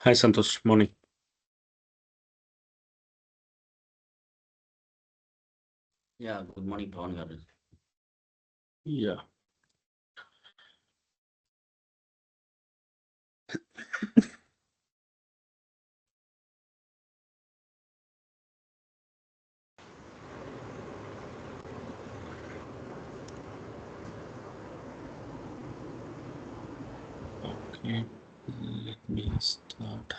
Hi, Santosh. Morning. Yeah, good morning, Pawan garu. Yeah. Okay. Let me start.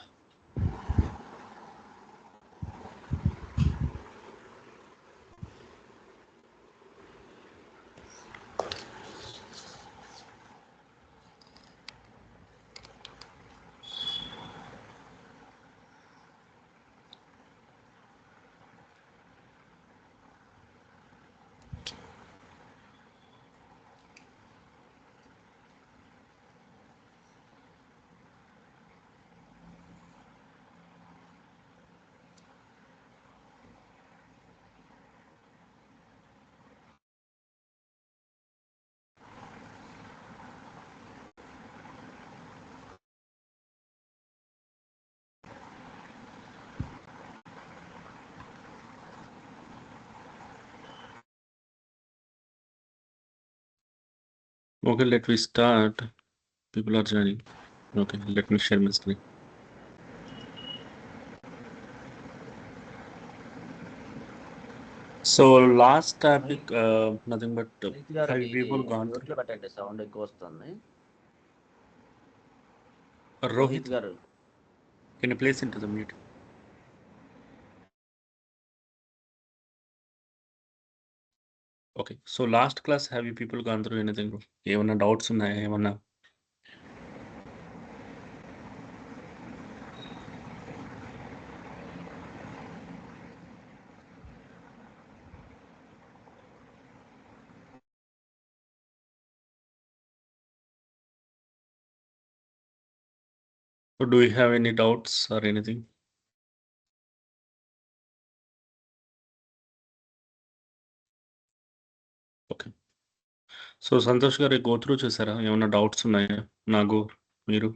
Okay, let me start. People are joining. Okay, let me share my screen. So last topic, nothing but have people gone మ్యూట్లో through? పెట్టండి, sound ఎక్కువ వస్తుంది. Rohit, Rohit గారు, can you place into the mute? Okay, so last class, have you people gone through anything? ఏమన్నా doubts ఉన్నాయా? ఏమన్నా? So do you have any doubts or anything? Okay. So Santosh గారు go through చేశారా? ఏమన్నా doubts ఉన్నాయా? నాకు మీరు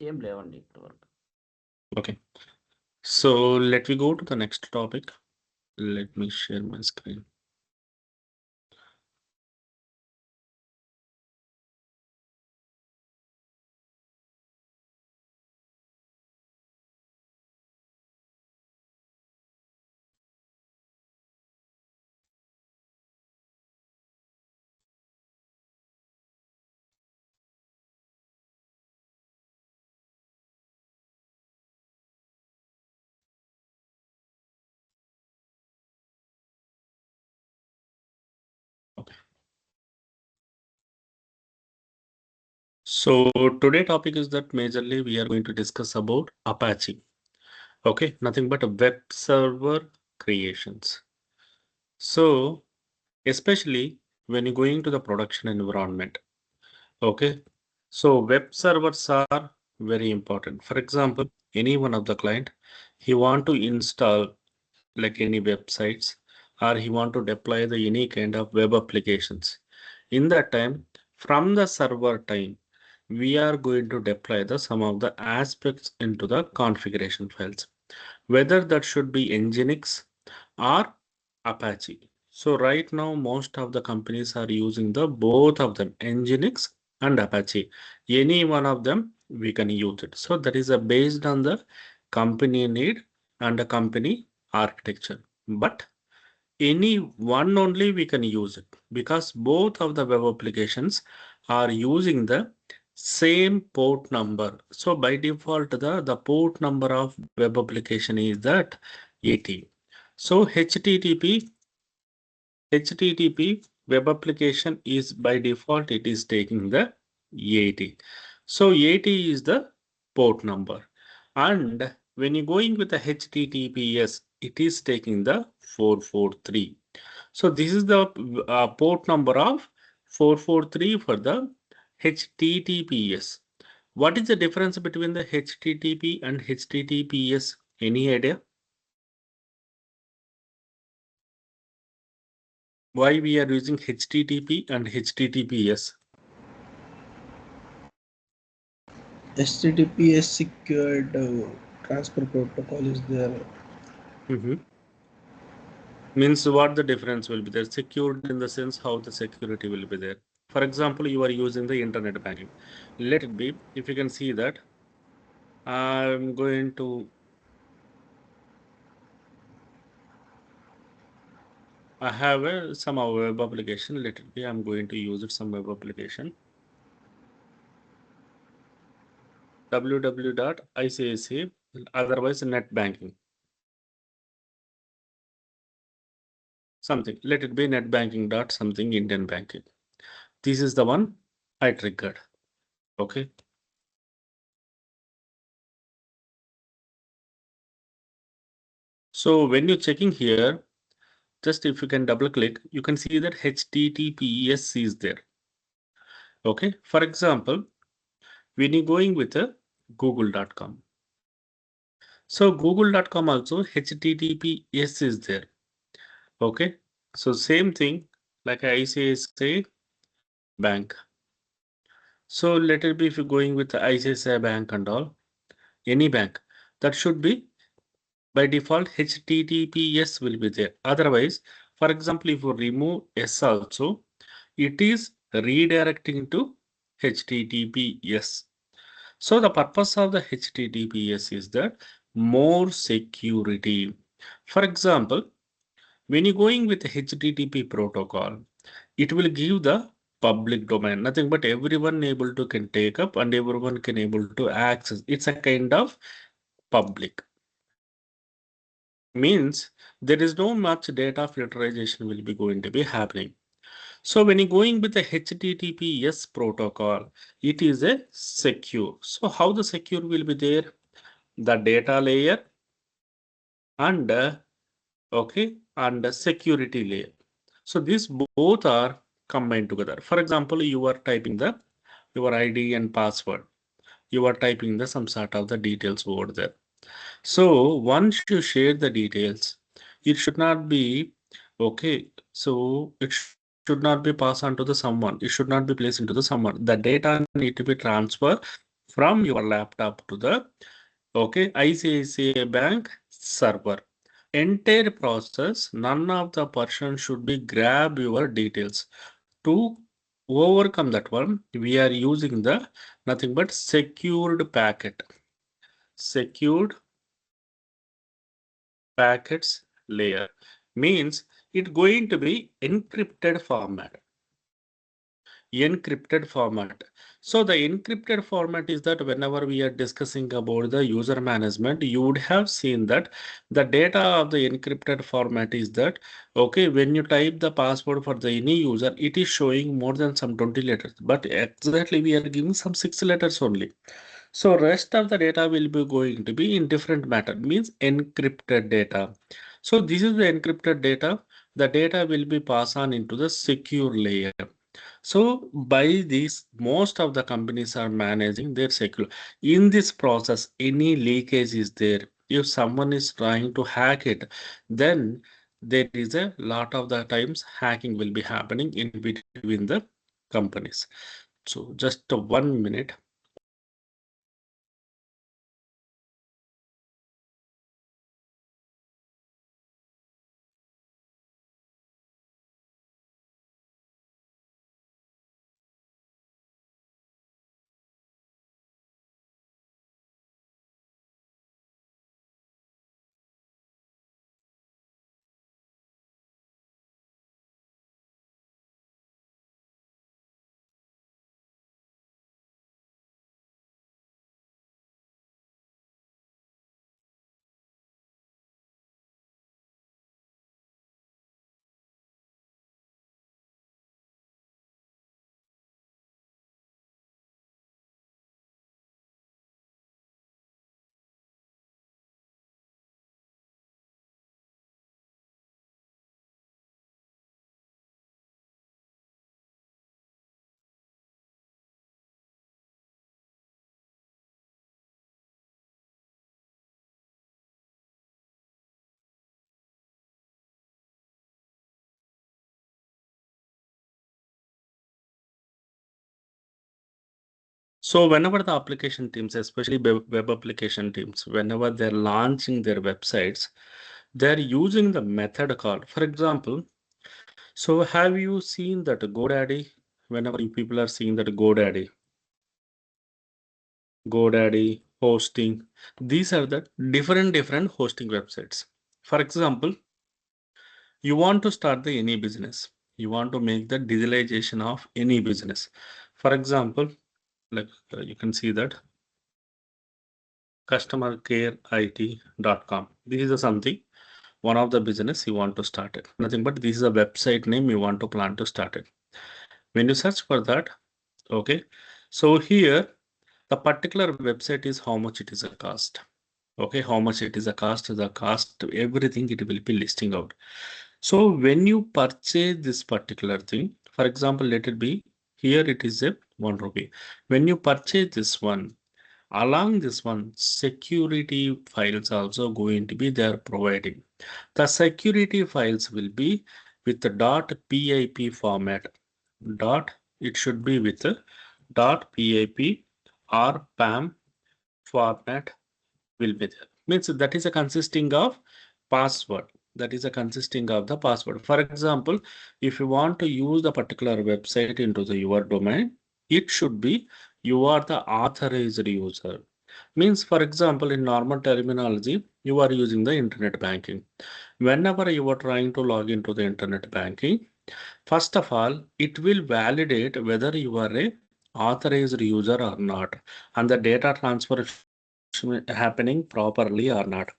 ఏం లేవండి ఇప్పటి వరకు. Okay. So let me go to the next topic. Let me share my screen. Okay. So today topic is that majorly we are going to discuss about Apache. Okay, nothing but a web server creations. So especially when you're going to the production environment. Okay, so web servers are very important. For example, any one of the client, he want to install like any websites, or he want to deploy the any kind of web applications. In that time, from the server time, we are going to deploy the some of the aspects into the configuration files, whether that should be Nginx or Apache. So right now, most of the companies are using the both of them, Nginx and Apache. Any one of them, we can use it. So that is based on the company need and the company architecture. But any one only we can use it because both of the web applications are using the same port number. So by default, the port number of web application is that 80. So HTTP web application is by default, it is taking the 80. So 80 is the port number. And when you're going with the HTTPS, it is taking the 443. So this is the port number of 443 for the HTTPS. What is the difference between the HTTP and HTTPS? Any idea? Why we are using HTTP and HTTPS? HTTPS secured transfer protocol is there. Mm-hmm. Means what the difference will be there? Secured in the sense how the security will be there. For example, you are using the internet banking. Let it be, if you can see that, I'm going to, I have some web application. Let it be, I'm going to use it some web application. www.icc, otherwise net banking. Something. Let it be net banking dot something Indian banking. This is the one I triggered. Okay. So when you're checking here, just if you can double click, you can see that HTTPS is there. Okay. For example, when you're going with a google.com. So google.com also HTTPS is there. Okay. So same thing like ICICI Bank. So let it be if you're going with the ICICI Bank and all, any bank, that should be by default HTTPS will be there. Otherwise, for example, if you remove S also, it is redirecting to HTTPS. So the purpose of the HTTPS is that more security. For example, when you're going with the HTTP protocol, it will give the public domain, nothing but everyone able to can take up and everyone can able to access. It's a kind of public. Means there is no much data filterization will be going to be happening. So when you're going with the HTTPS protocol, it is a secure. So how the secure will be there? The data layer and okay, and the security layer. So these both are combined together. For example, you are typing the your ID and password. You are typing the some sort of the details over there. So once you share the details, it should not be okay. So it should not be passed on to the someone. It should not be placed into the someone. The data need to be transferred from your laptop to the okay ICICI Bank server. Entire process, none of the person should be grab your details. To overcome that one, we are using the nothing but secured packet. Secured packets layer means it going to be encrypted format. Encrypted format. So the encrypted format is that whenever we are discussing about the user management, you would have seen that the data of the encrypted format is that okay, when you type the password for the any user, it is showing more than some 20 letters, but exactly we are giving some 6 letters only. So rest of the data will be going to be in different matter, means encrypted data. So this is the encrypted data. The data will be passed on into the secure layer. So by this, most of the companies are managing their secure. In this process, any leakage is there. If someone is trying to hack it, then there is a lot of the times hacking will be happening in between the companies. So just 1 minute. So whenever the application teams, especially web application teams, whenever they're launching their websites, they're using the method called, for example, so have you seen that GoDaddy? Whenever you people are seeing that GoDaddy hosting, these are the different hosting websites. For example, you want to start the any business. You want to make the digitalization of any business. For example, like you can see that customercareIT.com. This is a something one of the business you want to start it. Nothing but this is a website name you want to plan to start it. When you search for that, okay. So here the particular website is how much it is a cost. Okay, how much it is a cost, the cost, everything it will be listing out. So when you purchase this particular thing, for example, let it be here it is a 1 rupee. When you purchase this one, along this one, security files also going to be there providing. The security files will be with the .pip format. It should be with the .pip or PAM format will be there. Means that is a consisting of password. That is a consisting of the password. For example, if you want to use the particular website into your domain, it should be you are the authorized user. Means, for example, in normal terminology, you are using the internet banking. Whenever you are trying to log into the internet banking, first of all, it will validate whether you are a authorized user or not, and the data transfer happening properly or not.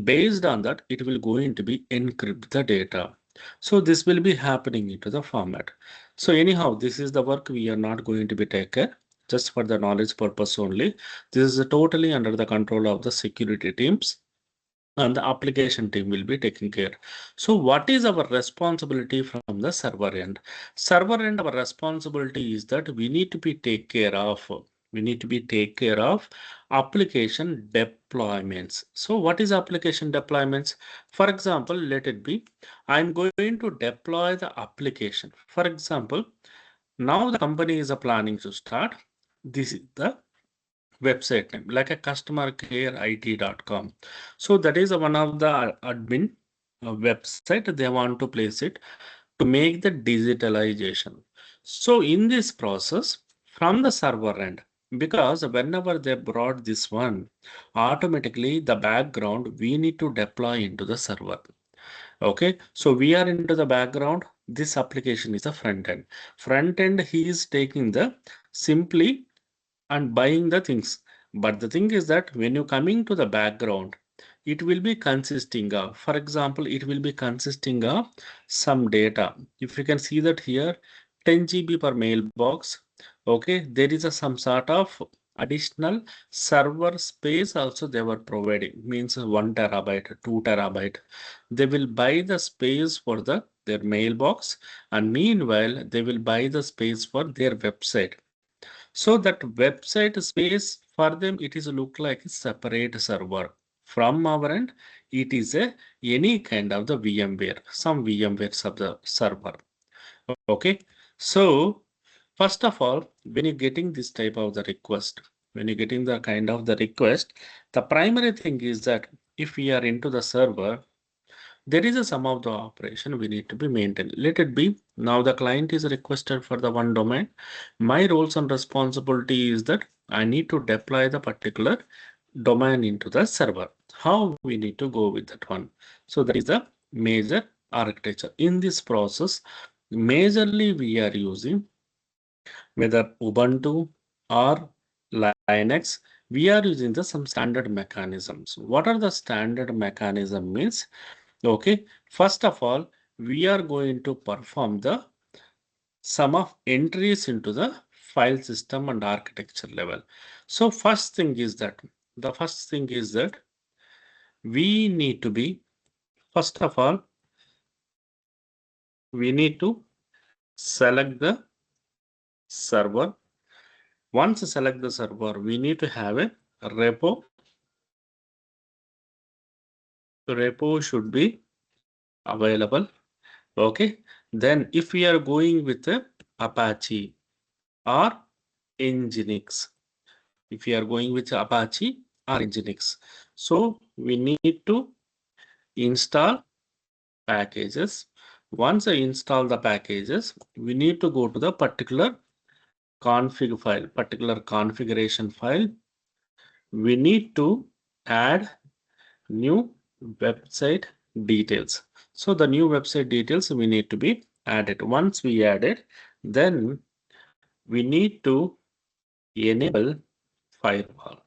Based on that, it will going to be encrypt the data. So this will be happening into the format. So anyhow, this is the work we are not going to be take care, just for the knowledge purpose only. This is totally under the control of the security teams, and the application team will be taking care. So what is our responsibility from the server end? Server end, our responsibility is that we need to be take care of application deployments. So what is application deployments? For example, let it be, I'm going to deploy the application. For example, now the company is planning to start. This is the website name, like a customercareIT.com. So that is one of the admin website they want to place it to make the digitalization. So in this process, from the server end, because whenever they brought this one, automatically the background we need to deploy into the server. Okay, so we are into the background. This application is the front end. Front end, he is taking the simply and buying the things. But the thing is that when you coming to the background, it will be consisting of, for example, it will be consisting of some data. If you can see that here, 10 GB per mailbox. Okay, there is some sort of additional server space also they were providing, means 1 terabyte, 2 terabyte. They will buy the space for their mailbox, and meanwhile they will buy the space for their website. So that website space for them, it is look like a separate server. From our end, it is a any kind of the VMware, some VMware server. Okay. So first of all, when you're getting this type of the request, when you're getting the kind of the request, the primary thing is that if we are into the server, there is a sum of the operation we need to be maintained. Let it be. Now the client is requested for the one domain. My roles and responsibility is that I need to deploy the particular domain into the server. How we need to go with that one? So that is the major architecture. In this process, majorly we are using whether Ubuntu or Linux, we are using the some standard mechanisms. What are the standard mechanism means? Okay, first of all, we are going to perform the sum of entries into the file system and architecture level. So the first thing is that we need to be, first of all, we need to select the server. Once select the server, we need to have a repo. Repo should be available. Okay, then if we are going with a Apache or Nginx, if you are going with Apache or Nginx. So we need to install packages. Once I install the packages, we need to go to the particular config file, particular configuration file. We need to add new website details. So the new website details we need to be added. Once we add it, then we need to enable firewall.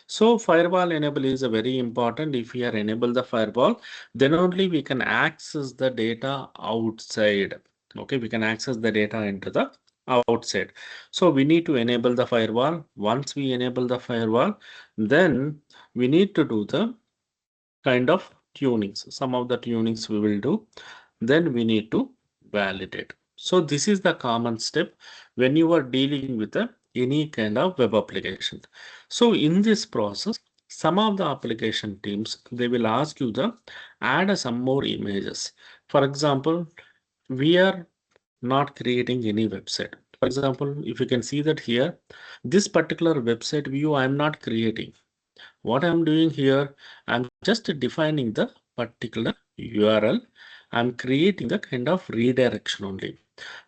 So firewall enable is a very important. If we are enable the firewall, then only we can access the data outside. Okay, we can access the data into the outside. So we need to enable the firewall. Once we enable the firewall, then we need to do the kind of tunings. Some of the tunings we will do. Then we need to validate. So this is the common step when you are dealing with any kind of web application. So in this process, some of the application teams, they will ask you to add some more images. For example, we are not creating any website. For example, if you can see that here, this particular website view I am not creating. What I'm doing here, I'm just defining the particular URL. I'm creating the kind of redirection only.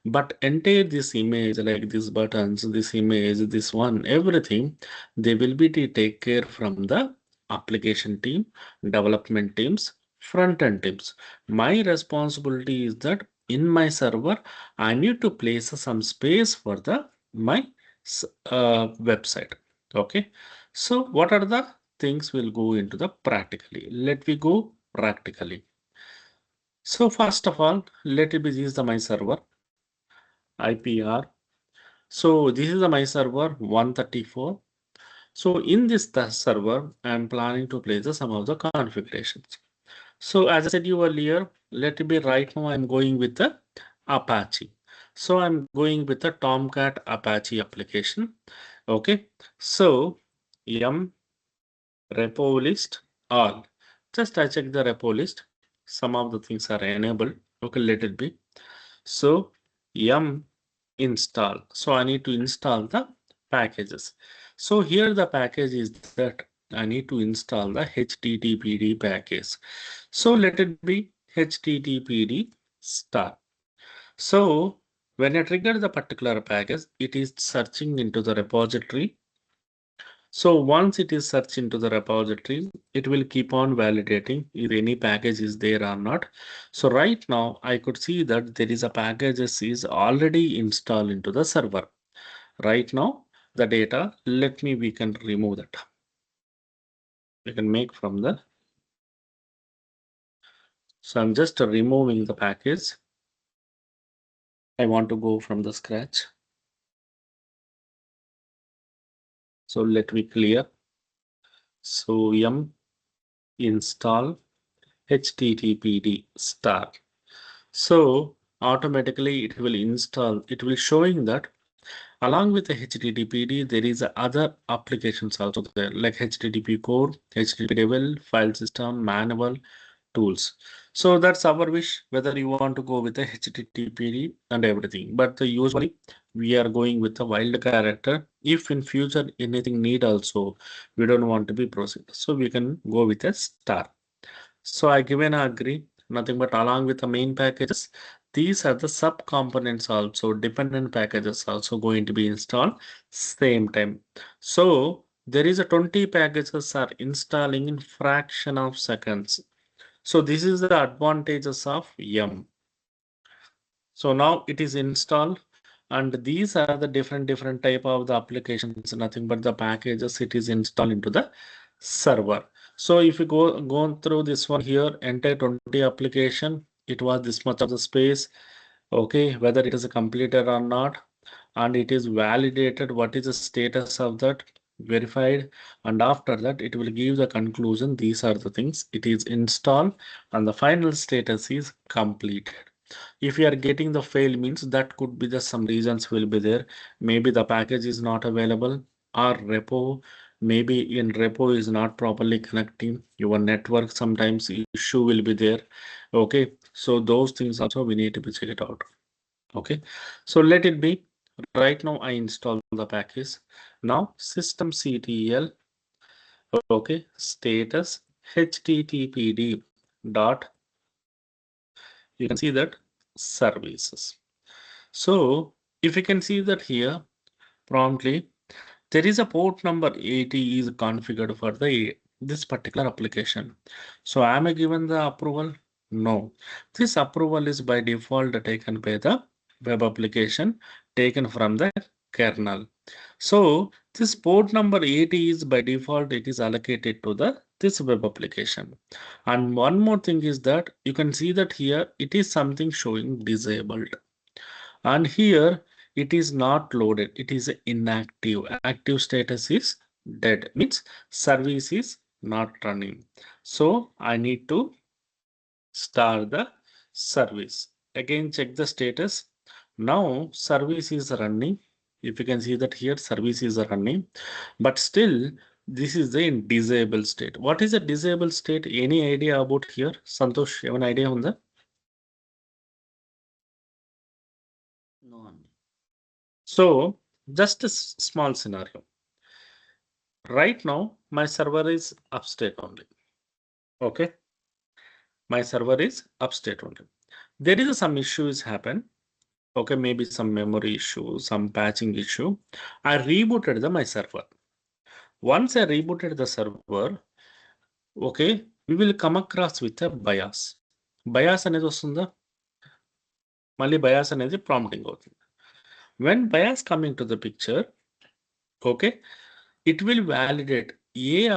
But entire this image, like these buttons, this image, this one, everything, they will be to take care from the application team, development teams, front end teams. My responsibility is that in my server, I need to place some space for the my website. Okay. So what are the things will go into the practically? Let me go practically. So first of all, let it be this is the my server IPR. So this is the my server 134. So in this server, I'm planning to place the some of the configurations. So as I said you earlier, let it be right now I'm going with the Apache. So I'm going with the Tomcat Apache application. Okay. So yum repo list all. Just I check the repo list. Some of the things are enabled. Okay, let it be. So yum install. So I need to install the packages. So here the package is that I need to install the HTTPD package. So let it be HTTPD star. So when I trigger the particular package, it is searching into the repository. So once it is searched into the repository, it will keep on validating if any package is there or not. So right now I could see that there is a package is already installed into the server. Right now the data, let me, we can remove that. We can make from the, so I'm just removing the package. I want to go from the scratch. So let me clear. So yum install HTTPD star. So automatically it will install, it will showing that along with the HTTPD, there is other applications also there like HTTP core, HTTP level, file system, manual, tools. So that's our wish whether you want to go with the HTTPD and everything. But usually we are going with the wild character. If in future anything need also, we don't want to be proceed. So we can go with a star. So I given a agree, nothing but along with the main packages, these are the sub components also, dependent packages also going to be installed same time. So there is a 20 packages are installing in fraction of seconds. So this is the advantages of yum. So now it is installed and these are the different type of the applications, nothing but the packages it is installed into the server. So if you go through this one here, entire 20 application, it was this much of the space. Okay, whether it is completed or not, and it is validated what is the status of that, verified, and after that it will give the conclusion these are the things it is installed and the final status is completed. If you are getting the fail means that could be the some reasons will be there. Maybe the package is not available or repo, maybe in repo is not properly connecting your network, sometimes issue will be there. Okay, so those things also we need to be checked out. Okay, so let it be. Right now I install the package. Now systemctl, okay, status httpd dot, you can see that services. So if you can see that here promptly, there is a port number 80 is configured for this particular application. So am I given the approval? No. This approval is by default taken by the web application taken from the kernel. So this port number 80 is by default it is allocated to the this web application. And one more thing is that you can see that here it is something showing disabled. And here it is not loaded, it is inactive. Active status is dead, means service is not running. So I need to start the service. Again check the status. Now service is running. If you can see that here service is running, but still this is the in disabled state. What is a disabled state? Any idea about here? Santosh, you have an idea on that? No అండి. So just a small scenario. Right now, my server is upstate only. Okay, my server is upstate only. There is some issues happen. Okay, maybe some memory issue, some patching issue. I rebooted my server. Once I rebooted the server, okay, we will come across with a bias. Bias అనేది వస్తుందా? మళ్ళీ bias అనేది prompting అవుతుంది. When bias coming to the picture, okay, it will validate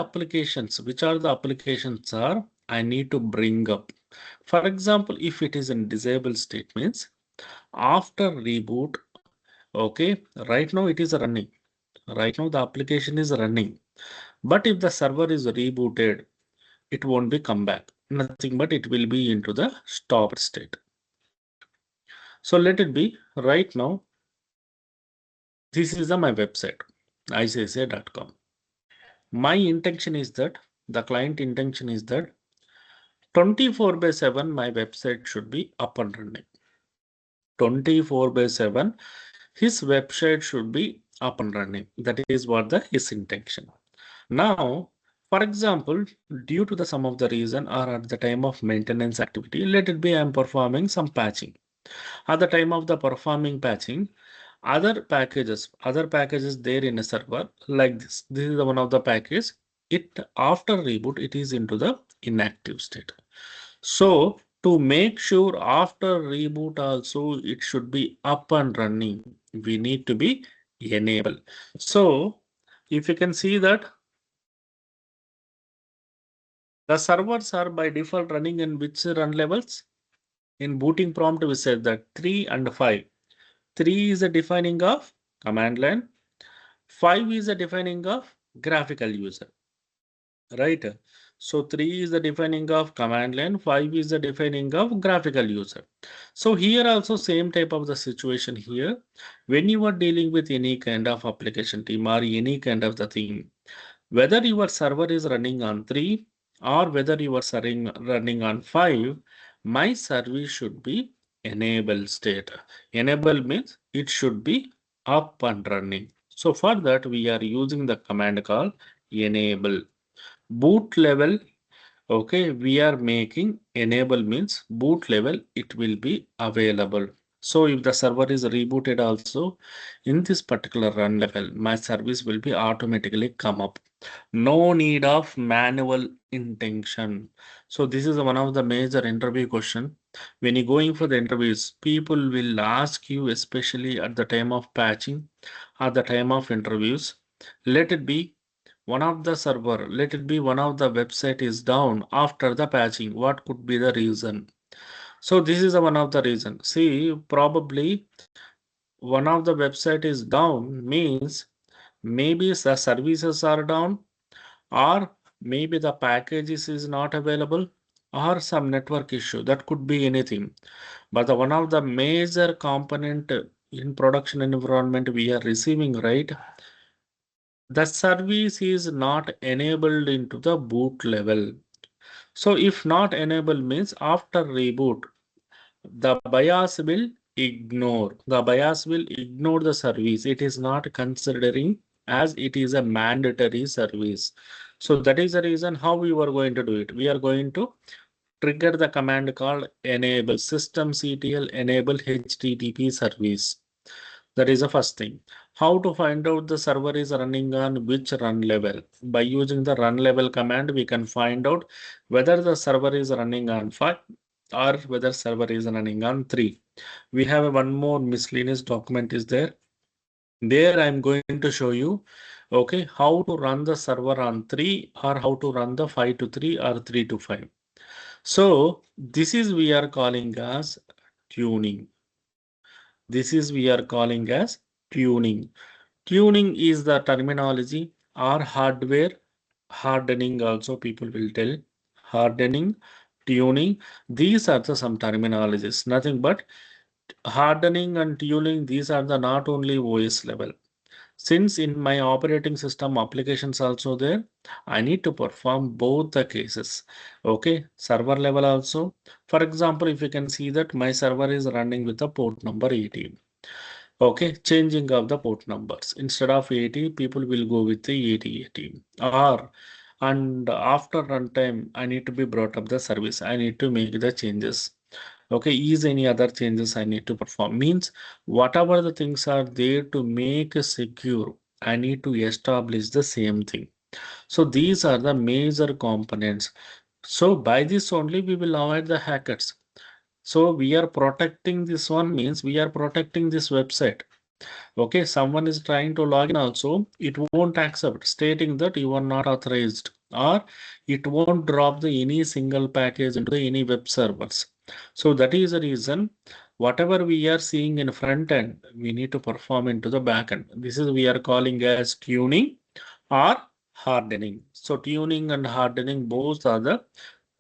applications, which are the applications are I need to bring up. For example, if it is in disabled state means after reboot, okay, right now it is running. Right now the application is running. But if the server is rebooted, it won't be come back. Nothing but it will be into the stopped state. So let it be right now. This is my website, icca.com. My intention is that the client intention is that 24/7 my website should be up and running. 24/7 his website should be up and running. That is what his intention. Now, for example, due to the some of the reason or at the time of maintenance activity, let it be I am performing some patching. At the time of the performing patching, other packages there in a server like this is the one of the package. It after reboot it is into the inactive state. So to make sure after reboot also it should be up and running, we need to be enable. So if you can see that the servers are by default running in which run levels? In booting prompt we said that 3 and 5. 3 is a defining of command line. 5 is a defining of graphical user, right? So 3 is the defining of command line, 5 is the defining of graphical user. So here also same type of the situation here. When you are dealing with any kind of application team or any kind of the thing, whether your server is running on 3 or whether you are running on 5, my service should be enable state. Enable means it should be up and running. So for that we are using the command called enable. Boot level, okay, we are making enable means boot level it will be available. So if the server is rebooted also in this particular run level, my service will be automatically come up. No need of manual intention. So this is one of the major interview question. When you're going for the interviews, people will ask you, especially at the time of patching, at the time of interviews, let it be one of the server, let it be one of the website is down after the patching. What could be the reason? So this is one of the reason. See, probably one of the website is down means maybe the services are down, or maybe the packages is not available, or some network issue. That could be anything. But the one of the major component in production environment we are receiving, right? The service is not enabled into the boot level. So if not enabled means after reboot, the BIOS will ignore. The bias will ignore the service. It is not considering as it is a mandatory service. So that is the reason how we were going to do it. We are going to trigger the command called enable systemctl enable HTTP service. That is the first thing. How to find out the server is running on which run level? By using the run level command, we can find out whether the server is running on 5 or whether server is running on 3. We have one more miscellaneous document is there. There I'm going to show you, okay, how to run the server on 3 or how to run the 5 to 3 or 3 to 5. So this is we are calling as tuning. This is we are calling as tuning. Tuning is the terminology or hardware hardening also people will tell hardening, tuning. These are the some terminologies, nothing but hardening and tuning. These are the not only OS level. Since in my operating system applications also there, I need to perform both the cases. Okay, server level also. For example, if you can see that my server is running with the port number 18. Okay, changing of the port numbers. Instead of 80, people will go with the 8080. Or and after runtime, I need to be brought up the service. I need to make the changes. Okay, is any other changes I need to perform? Means whatever the things are there to make a secure, I need to establish the same thing. So these are the major components. So by this only we will avoid the hackers. So we are protecting this one means we are protecting this website. Okay, someone is trying to log in also, it won't accept, stating that you are not authorized, or it won't drop the any single package into the any web servers. So that is the reason whatever we are seeing in front end, we need to perform into the back end. This is we are calling as tuning or hardening. So tuning and hardening both are the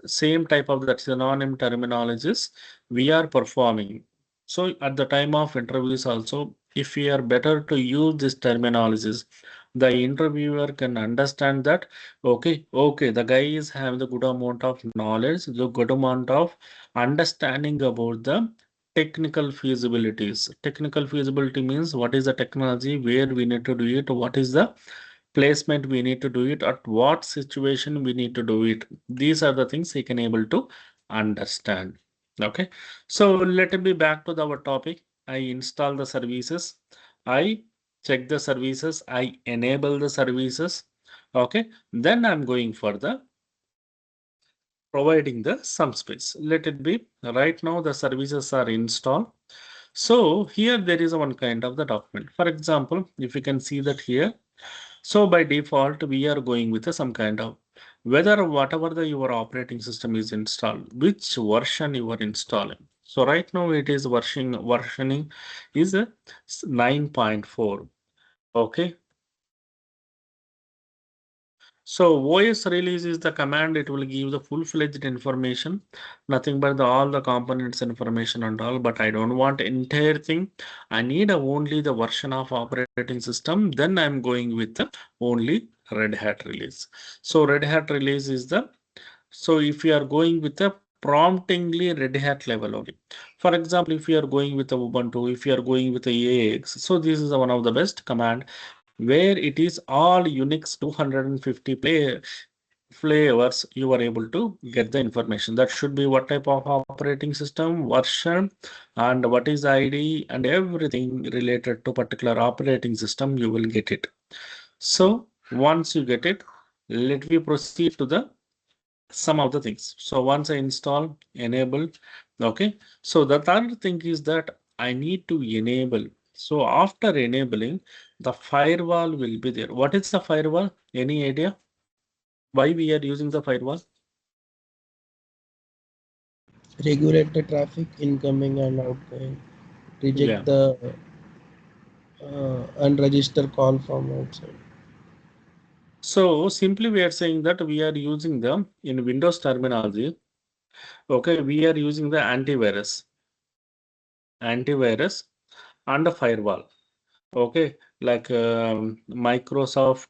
same type of that synonym terminologies we are performing. So at the time of interviews also, if we are better to use this terminologies, the interviewer can understand that okay, the guy is having the good amount of knowledge, the good amount of understanding about the technical feasibilities. Technical feasibility means what is the technology, where we need to do it, what is the placement we need to do it, at what situation we need to do it. These are the things he can able to understand. Okay, so let me back to our topic. I install the services, I check the services, I enable the services. Okay, then I'm going for the providing the some space. Let it be right now the services are installed. So here there is a one kind of the document. For example, if you can see that here, so by default, we are going with some kind of whether whatever the your operating system is installed, which version you are installing. So right now it is versioning is a 9.4. Okay. So OS release is the command, it will give the full-fledged information, nothing but all the components information and all, but I don't want entire thing. I need only the version of operating system. Then I'm going with the only Red Hat release. So Red Hat release is the, so if you are going with the promptingly Red Hat level only. For example, if you are going with the Ubuntu, if you are going with the AX, so this is one of the best command where it is all Unix 250 flavors you are able to get the information. That should be what type of operating system, version, and what is the ID, and everything related to particular operating system you will get it. So once you get it, let me proceed to the some of the things. So once I install, enable, okay. So the third thing is that I need to enable. So after enabling, the firewall will be there. What is the firewall? Any idea why we are using the firewall? Regulate the traffic incoming and outgoing, reject Yeah. the unregistered call from outside. So simply we are saying that we are using the in Windows terminology. Okay, we are using the antivirus and the firewall. Okay, like Microsoft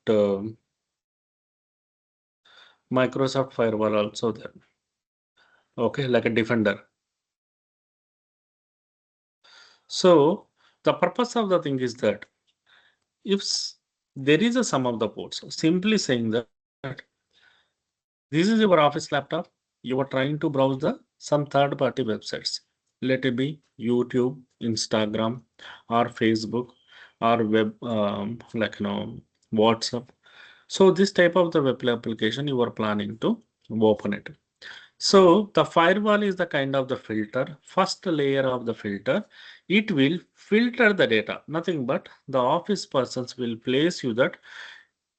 firewall also there. Okay, like a defender. So the purpose of the thing is that if there is a sum of the ports, simply saying that this is your office laptop, you are trying to browse the some third party websites. Let it be YouTube, Instagram, or Facebook, or web WhatsApp. So this type of the web application you are planning to open it. So the firewall is the kind of the filter, first layer of the filter. It will filter the data, nothing but the office persons will place you that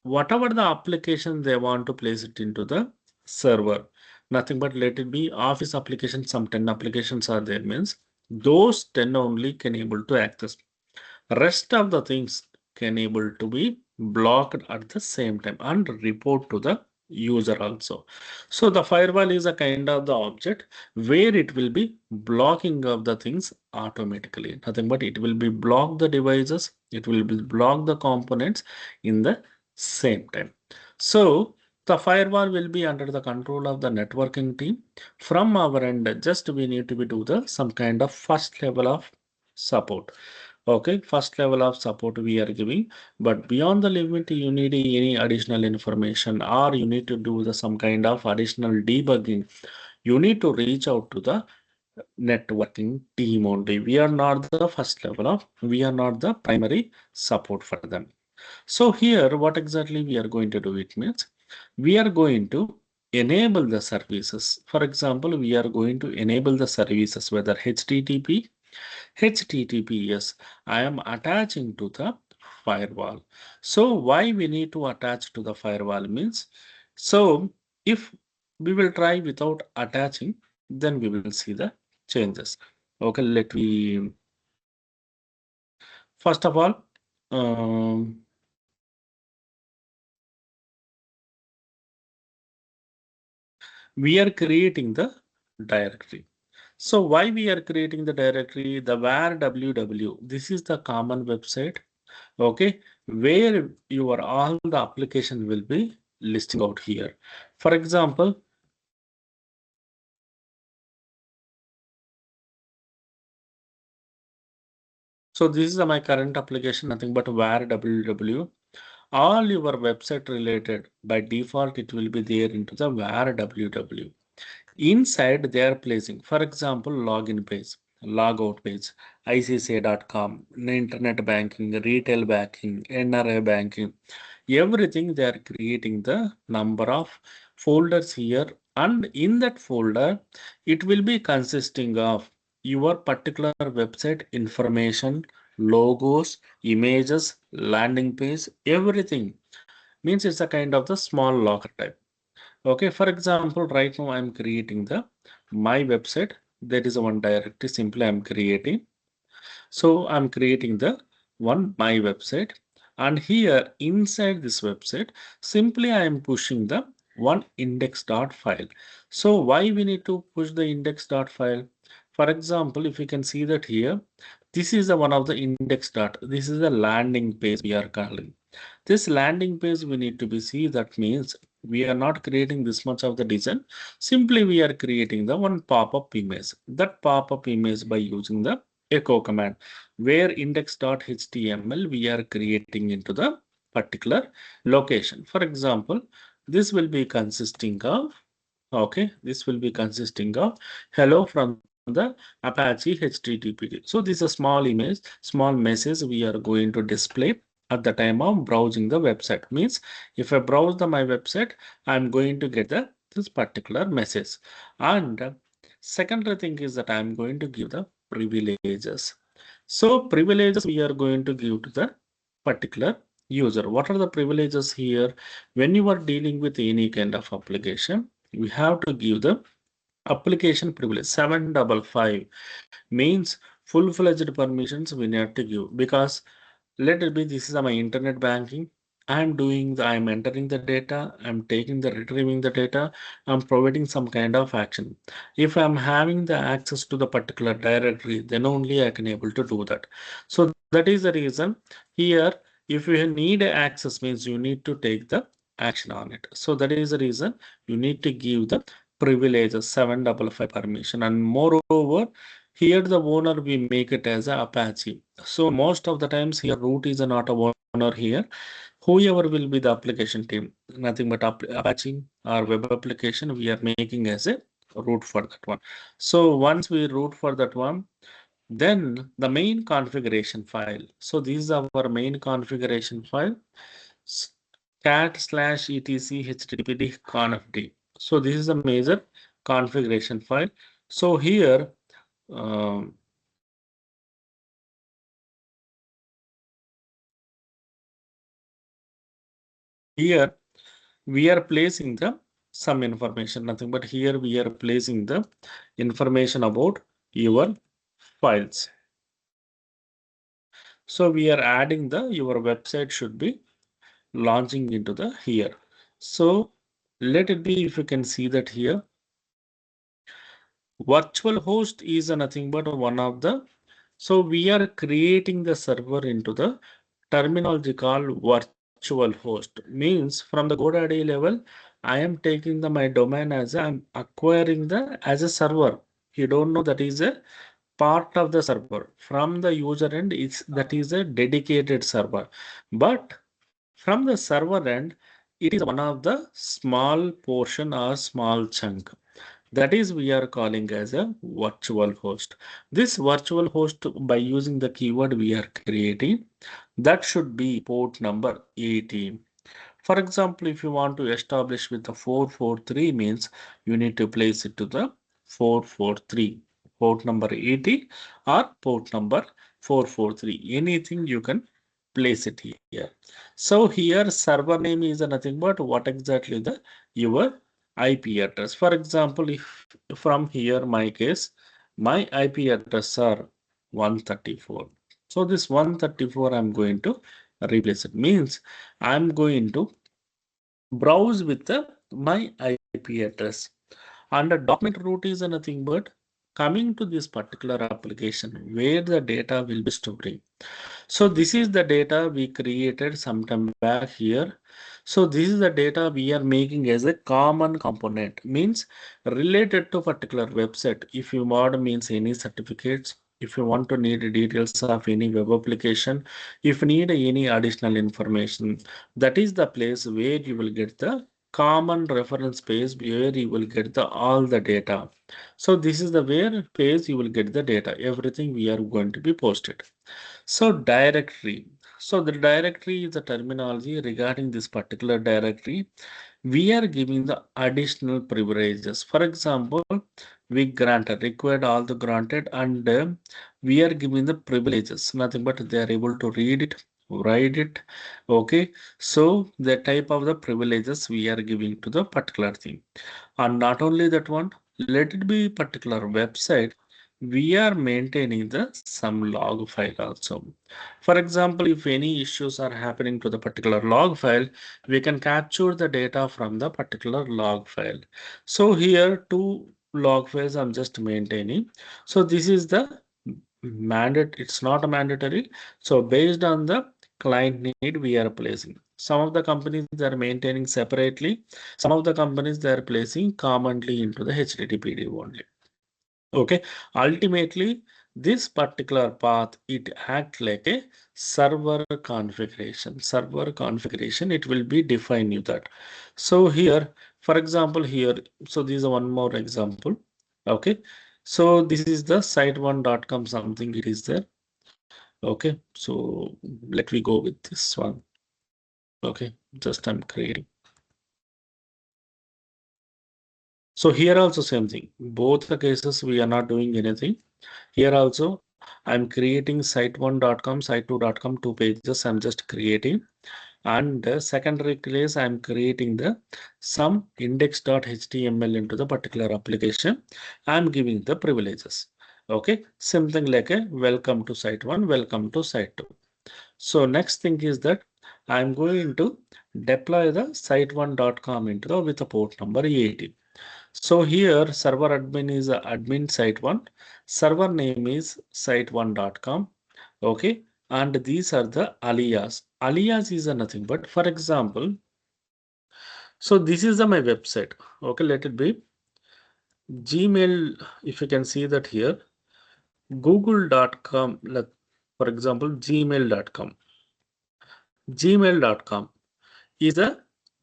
whatever the application they want to place it into the server, nothing but let it be office application, some 10 applications are there means those 10 only can able to access. Rest of the things can able to be blocked at the same time and report to the user also. So the firewall is a kind of the object where it will be blocking of the things automatically. Nothing but it will be block the devices, it will be block the components in the same time. So the firewall will be under the control of the networking team. From our end, just we need to be do the some kind of first level of support. Okay, first level of support we are giving, but beyond the limit, you need any additional information or you need to do the some kind of additional debugging. You need to reach out to the networking team only. We are not the first level of, we are not the primary support for them. So here, what exactly we are going to do? It means we are going to enable the services. For example, we are going to enable the services, whether HTTPS, I am attaching to the firewall. So why we need to attach to the firewall means, so if we will try without attaching, then we will see the changes. Okay, let me, first of all, um, we are creating the directory. So why we are creating the directory, the var www, this is the common website, okay, where your all the application will be listing out here. For example, so this is my current application, nothing but var www. All your website related, by default, it will be there into the var www. Inside they are placing, for example, login page, logout page, icca.com, internet banking, retail banking, NRA banking, everything they are creating the number of folders here, and in that folder it will be consisting of your particular website information, logos, images, landing page, everything. Means it's a kind of the small locker type. Okay, for example, right now I'm creating the my website. That is one directory. Simply I'm creating. So I'm creating the one my website, and here inside this website, simply I am pushing the one index.file. So why we need to push the index.file? For example, if you can see that here, this is the one of the index dot. This is the landing page we are calling. This landing page we need to be see, that means we are not creating this much of the design. Simply we are creating the one pop-up image. That pop-up image by using the echo command, where index.html we are creating into the particular location. For example, this will be consisting of, okay, this will be consisting of hello from the Apache HTTP. So this is a small image, small message we are going to display at the time of browsing the website. Means if I browse the my website, I'm going to get the this particular message. And secondary thing is that I'm going to give the privileges. So privileges we are going to give to the particular user. What are the privileges here? When you are dealing with any kind of application, we have to give the application privilege 755, means full-fledged permissions we need to give, because let it be this is my internet banking. I'm entering the data, I'm taking the retrieving the data, I'm providing some kind of action. If I'm having the access to the particular directory, then only I can able to do that. So that is the reason here, if you need access means you need to take the action on it. So that is the reason you need to give the privileges 755 permission. And moreover, Here the owner we make it as a Apache. So most of the times here root is not a owner here. Whoever will be the application team, nothing but Apache or web application, we are making as a root for that one. So once we root for that one, then the main configuration file. So this is our main configuration file, s- cat/etc httpd confd. So this is a major configuration file. So here, um, here we are placing the some information, nothing but here we are placing the information about your files. So we are adding the your website should be launching into the here. So let it be, if you can see that here, virtual host is nothing but one of the, so we are creating the server into the terminology called virtual host. Means from the GoDaddy level, I am taking the my domain as I'm acquiring the as a server. You don't know that is a part of the server. From the user end, it's that is a dedicated server. But from the server end, it is one of the small portion or small chunk. That is we are calling as a virtual host. This virtual host, by using the keyword we are creating, that should be port number 18. For example, if you want to establish with the 443 means you need to place it to the 443, port number 80 or port number 443. Anything you can place it here. So here server name is nothing but what exactly the your IP address. For example, if from here my case, my IP address are 134. So this 134 I'm going to replace it. Means I'm going to browse with my IP address. And the document root is nothing but coming to this particular application where the data will be storing. So this is the data we created sometime back here. So this is the data we are making as a common component, means related to particular website. If you want means any certificates, if you want to need details of any web application, if you need any additional information, that is the place where you will get the common reference page where you will get the all the data. So this is the where page you will get the data, everything we are going to be posted. So directory. So the directory is the terminology regarding this particular directory. We are giving the additional privileges. For example, we granted, required all the granted, and we are giving the privileges. Nothing but they are able to read it, write it. Okay. So the type of the privileges we are giving to the particular thing. And not only that one, let it be particular website, we are maintaining the some log file also. For example, if any issues are happening to the particular log file, we can capture the data from the particular log file. So here two log files I'm just maintaining. So this is the mandate, it's not a mandatory. So based on the client need, we are placing. Some of the companies they are maintaining separately. Some of the companies they are placing commonly into the HTTPD only. Okay, ultimately this particular path it act like a server configuration. Server configuration, it will be define you that. So here, for example, here, so this is one more example. Okay, so this is the site1.com something it is there. Okay, so let me go with this one. Okay, just I'm creating. So here also same thing. Both the cases we are not doing anything. Here also I'm creating site1.com, site2.com, two pages I'm just creating. And the secondary place I'm creating the some index.html into the particular application. I'm giving the privileges. Okay, something like a welcome to site1, welcome to site2. So next thing is that I'm going to deploy the site1.com into the with a port number 80. So here server admin is admin site1, server name is site1.com. Okay, and these are the alias. Alias is a nothing but, for example, so this is the my website. Okay, let it be Gmail. If you can see that here, google.com, like for example, gmail.com. Gmail.com is a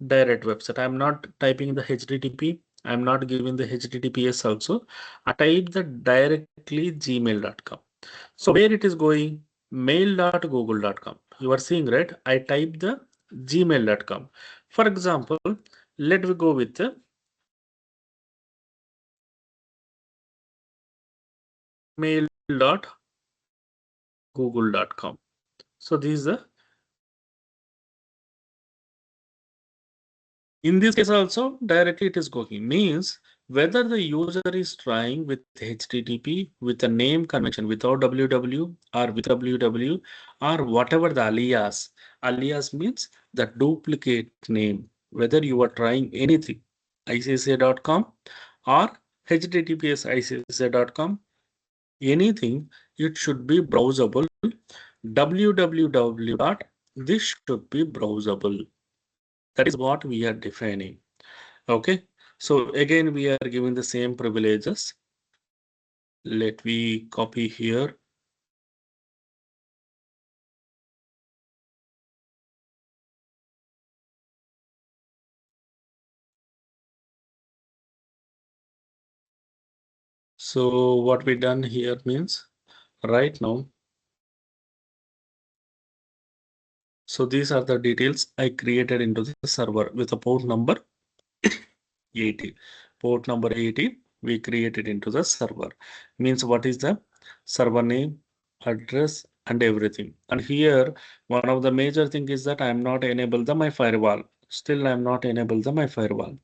direct website. I'm not typing the HTTP. I'm not giving the HTTPS also. I type the directly gmail.com. So where it is going? Mail.google.com. You are seeing, right? I type the gmail.com. For example, let me go with the mail.google.com. So this is the, in this case also directly it is going, means whether the user is trying with HTTP with a name convention without www or with www or whatever the alias means the duplicate name, whether you are trying anything icsa.com or https icsa.com, anything, it should be browsable. www dot this should be browsable. That is what we are defining. Okay, so again we are giving the same privileges. Let me copy here. So what we done here means right now. So these are the details I created into the server with a port number 80. Port number 80 we created into the server. Means what is the server name, address and everything. And here one of the major thing is that I am not enable the my firewall. Still I am not enable the my firewall.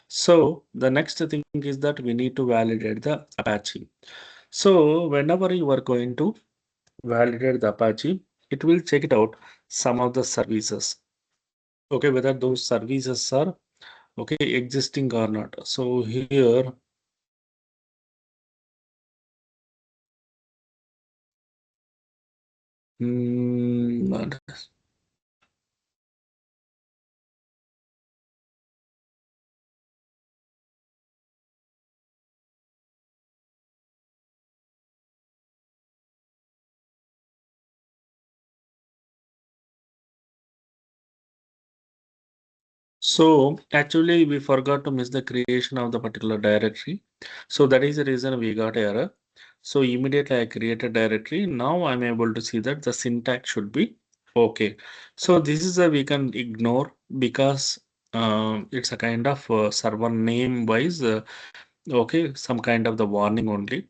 So the next thing is that we need to validate the Apache. So whenever you are going to validate the Apache, it will check it out some of the services. Okay, whether those services are okay existing or not. So here not. So actually we forgot to miss the creation of the particular directory. So that is the reason we got error. So immediately I created directory. Now I'm able to see that the syntax should be okay. So this is a we can ignore because it's a kind of server name wise. Okay, some kind of the warning only.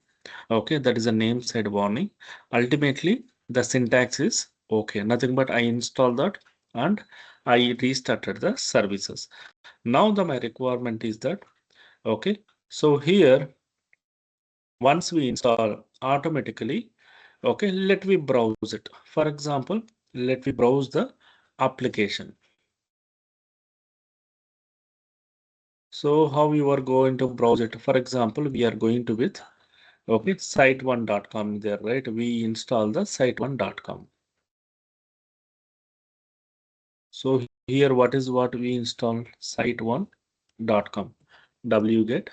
Okay, that is a name side warning. Ultimately, the syntax is okay. Nothing but I install that and I restarted the services. Now the my requirement is that okay. So here once we install automatically, okay, let me browse it. For example, let me browse the application. So how you are going to browse it? For example, we are going to with okay site1.com there, right? We install the site1.com. So here what is what we install site1.com wget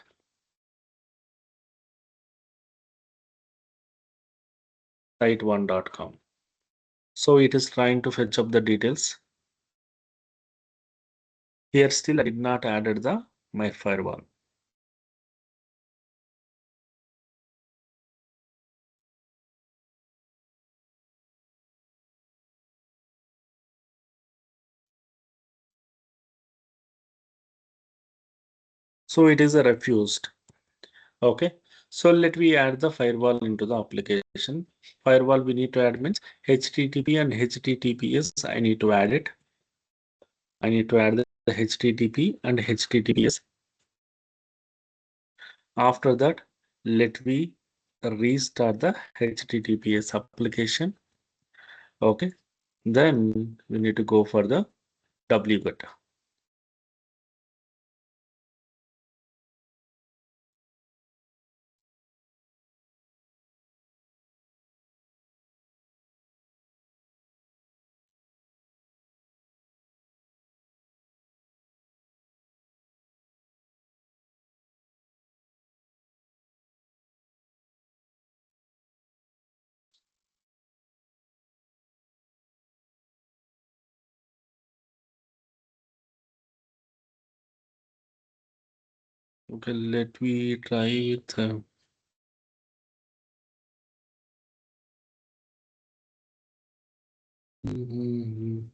site1.com. So it is trying to fetch up the details. Here still I did not added the my firewall. So it is a refused. Okay. So let me add the firewall into the application. Firewall we need to add means HTTP and HTTPS. I need to add it. I need to add the HTTP and HTTPS. After that, let me restart the HTTPS application. Okay. Then we need to go for the wget. Okay, let me try with mhm.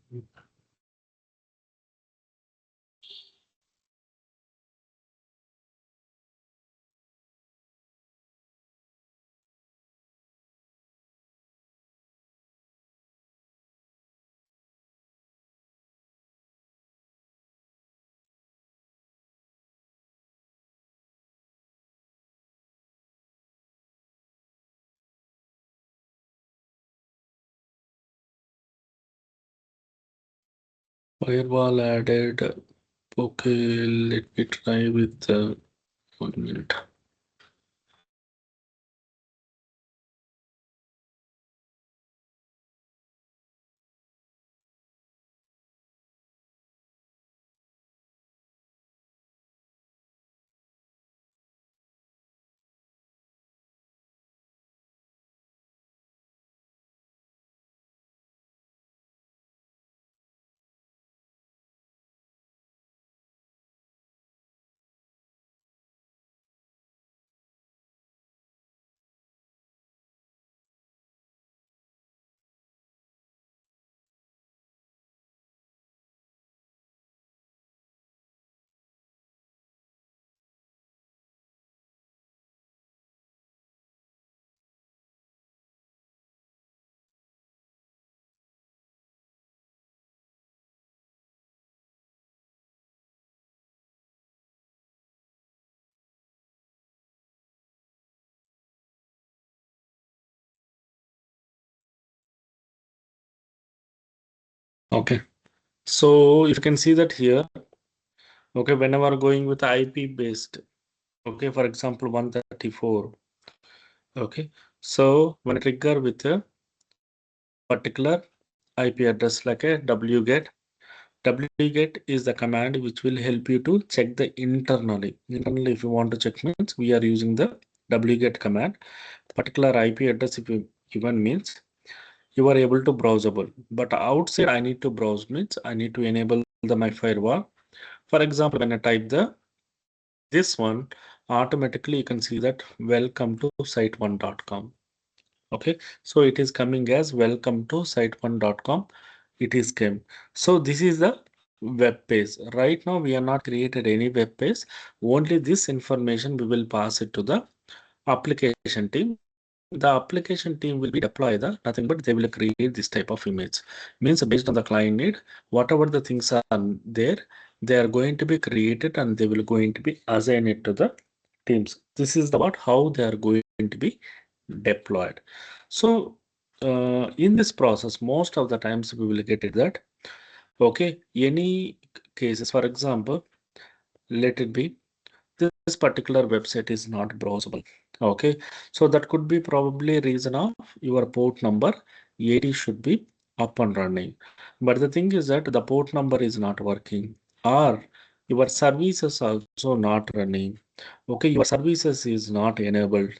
Firewall added. Okay, let me try with 1 minute. Okay, so if you can see that here, okay, whenever going with IP based, okay, for example, 134, okay, so when I trigger with a particular IP address like a wget, wget is the command which will help you to check the internally if you want to check means we are using the wget command. Particular IP address if you given means you are able to browsable, but outside I need to browse means I need to enable the my firewall. For example, when I type the this one, automatically you can see that welcome to site1.com. Okay, so it is coming as welcome to site1.com. It is came. So this is the web page. Right now we are not created any web page. Only this information we will pass it to the application team. The application team will be deploy the nothing but they will create this type of image. Means based on the client need, whatever the things are there, they are going to be created and they will going to be assigned it to the teams. This is the what how they are going to be deployed. So in this process, most of the times we will get it that okay, any cases, for example, let it be this particular website is not browsable. Okay, so that could be probably reason of your port number 80 should be up and running. But the thing is that the port number is not working or your services also not running. Okay, your services is not enabled.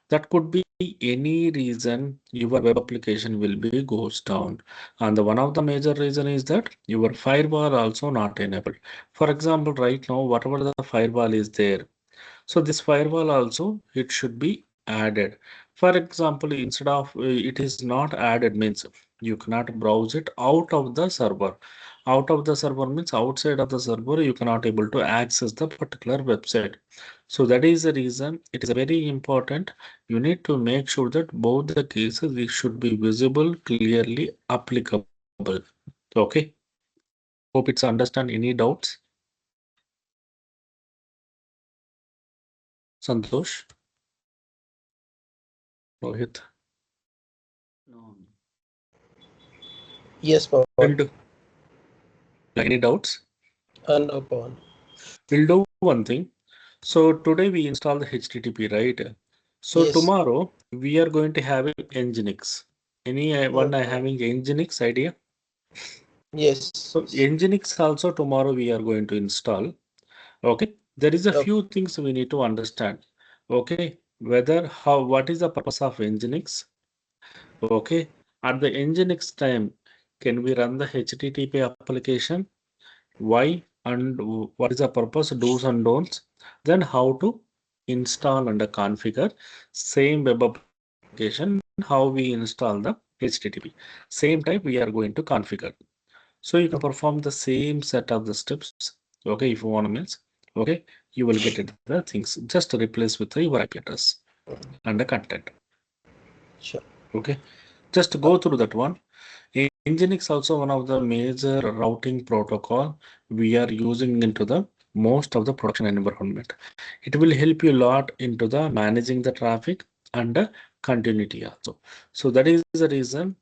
That could be any reason your web application will be goes down. And the one of the major reason is that your firewall also not enabled. For example, right now, whatever the firewall is there, so this firewall also it should be added. For example, instead of it is not added means you cannot browse it out of the server. Out of the server means outside of the server you cannot able to access the particular website. So that is the reason it is very important. You need to make sure that both the cases it should be visible, clearly applicable. Okay. Hope it's understand. Any doubts? Santosh, Rohit. No. Yes, We'll Pawan. do. Any doubts? No, Pawan. We'll do one thing. So today we install the HTTP, right? So Yes. tomorrow we are going to have Nginx. Anyone Okay. having Nginx idea? Yes. So Nginx also tomorrow we are going to install. Okay. There is a Okay. few things we need to understand. Okay. Whether how what is the purpose of Nginx? Okay. At the Nginx time, can we run the HTTP application? Why? and what is the purpose, do's and don'ts, then how to install and configure same web application, how we install the HTTP. Same type we are going to configure. So you can perform the same set of the steps. Okay, if you want to means, okay, you will get it the things. Just replace with your IP address and the content. Sure. Okay, just go through that one. Nginx also one of the major routing protocol we are using into the most of the production environment. It will help you a lot into the managing the traffic and the continuity also. So that is the reason.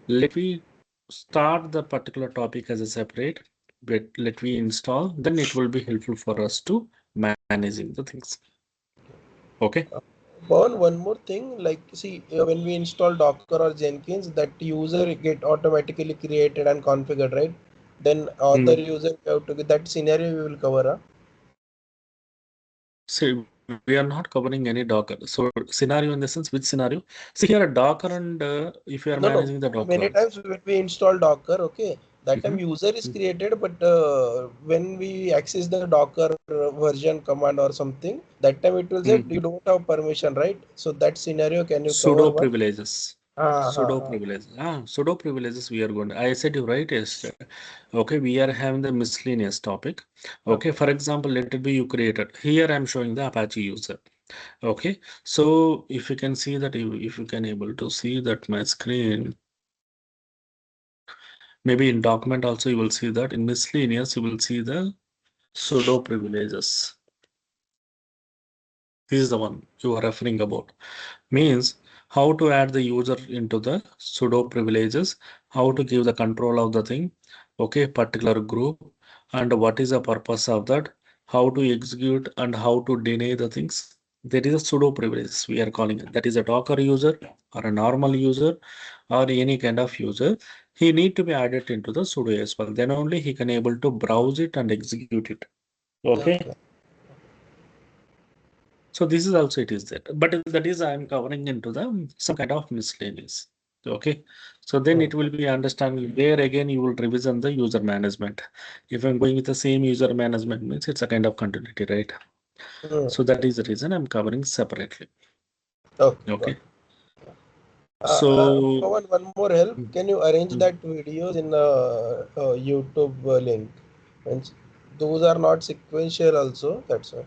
Let we start the particular topic as a separate, but let we install, then it will be helpful for us to managing the things. Okay. Pawan, one more thing, like see, when we install Docker or Jenkins, that user get automatically created and configured, right? Then other Mm. user have to that scenario we will cover. See, we are not covering any Docker. So scenario in the sense, which scenario? See here a Docker and if you are No, no. managing the Many Docker. times when we install Docker, okay, that time Mhm. user is created, but when we access the Docker version command or something, that time it will say Mm. you don't have permission, right? So that scenario, can you Sudo cover one? privileges. Ah, ah, Sudo ah. privileges. Sudo privileges we are going to, I said you right yesterday. Okay, we are having the miscellaneous topic. Okay, Okay. for example, let it be you created. Here I'm showing the Apache user. Okay, so if you can see that, if you can able to see that my screen, maybe in document also you will see that in miscellaneous you will see the sudo privileges. This is the one you are referring about. Means how to add the user into the sudo privileges, how to give the control of the thing, okay, particular group, and what is the purpose of that, how to execute and how to deny the things. There is a sudo privileges we are calling it. That is a Docker user or a normal user or any kind of user. He need to be added into the sudo as well. Then only he can able to browse it and execute it. Okay. Okay. So this is also it is there, but that is I am covering into the some kind of miscellaneous. Okay, so then Hmm. it will be understanding there again you will revision the user management. If I'm going with the same user management means it's a kind of continuity, right? Hmm. So that is the reason I'm covering separately. Okay, got Okay, it. so Pawan, one more help. mm, Can you arrange mm. that videos in a YouTube link? Means those are not sequential also. That's why.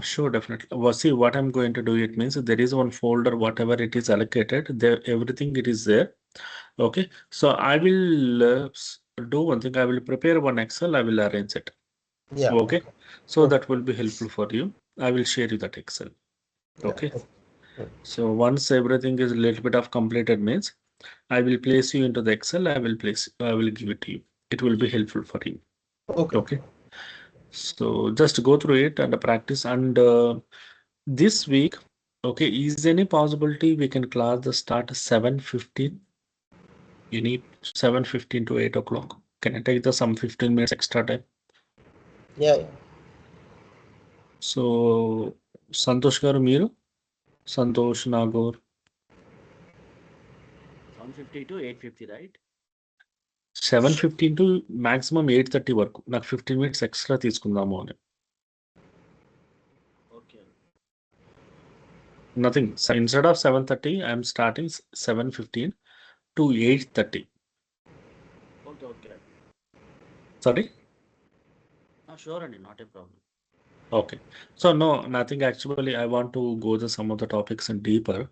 Sure, definitely. Well, see, what I'm going to do it means there is one folder, whatever it is allocated, there everything it is there. Okay, so I will do one thing. I will prepare one Excel. I will arrange it. Yeah. Okay, Okay. so Hmm. that will be helpful for you. I will share you that Excel. Yeah. Okay, Okay. Hmm. so once everything is a little bit of completed means I will place you into the Excel. I will give it to you. It will be helpful for you. Okay. Okay, so just go through it and practice. And this week, okay, is there any possibility we can class the start 7:15? You need 7:15 to 8 o'clock. Can I take the some 15 minutes extra time? Yeah. Yeah. So Santosh garu మీరు Santosh Nagor 750 to 850, right? 7:15 to maximum 8:30 వరకు నాకు 15 minutes extra తీసుకుందాము అని Okay. Nothing instead of 7:30 I'm starting 7:15 to 8:30 Okay, okay. Sorry Sure, and not a problem. Okay so no nothing actually I want to go the some of the topics and deeper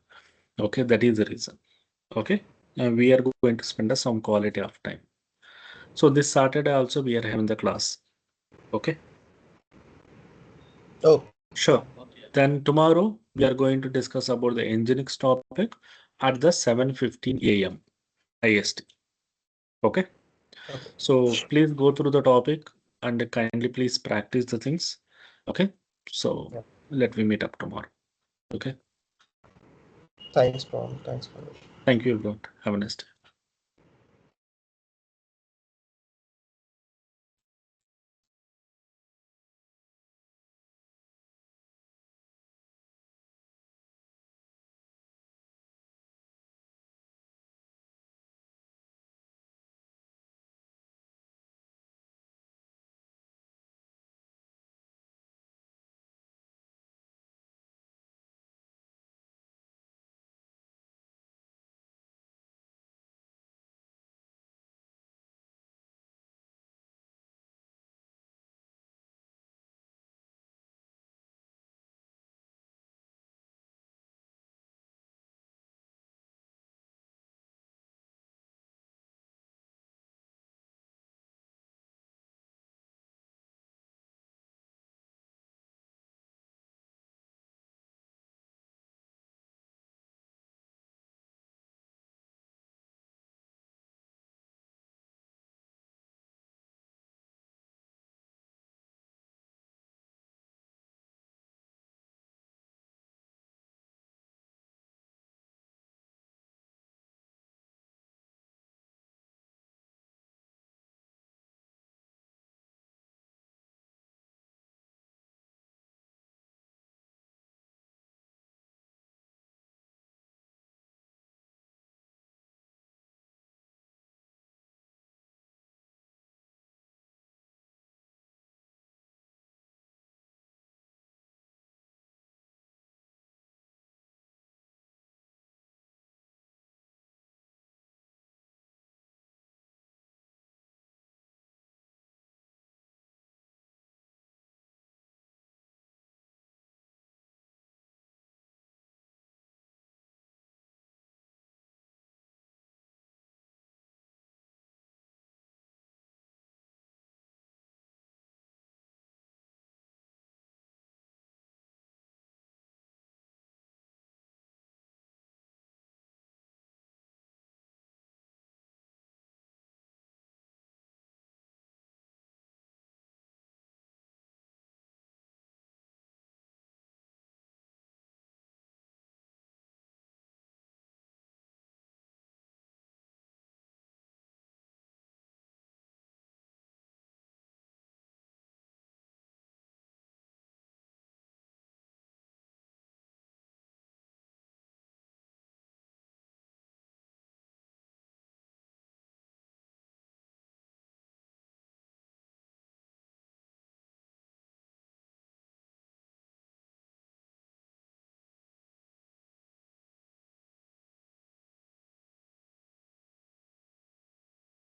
okay that is the reason okay we're going to spend some quality of time. So this Saturday also we are having the class. Okay, Oh. sure. Okay. Then tomorrow we are going to discuss about the Nginx topic at the 7:15 a.m. IST. Okay, Okay. so please go through the topic and kindly please practice the things. Okay, so Yeah. let me meet up tomorrow. Okay, Thanks, Pawan. Thanks for it. thank you, everyone. Have a nice day.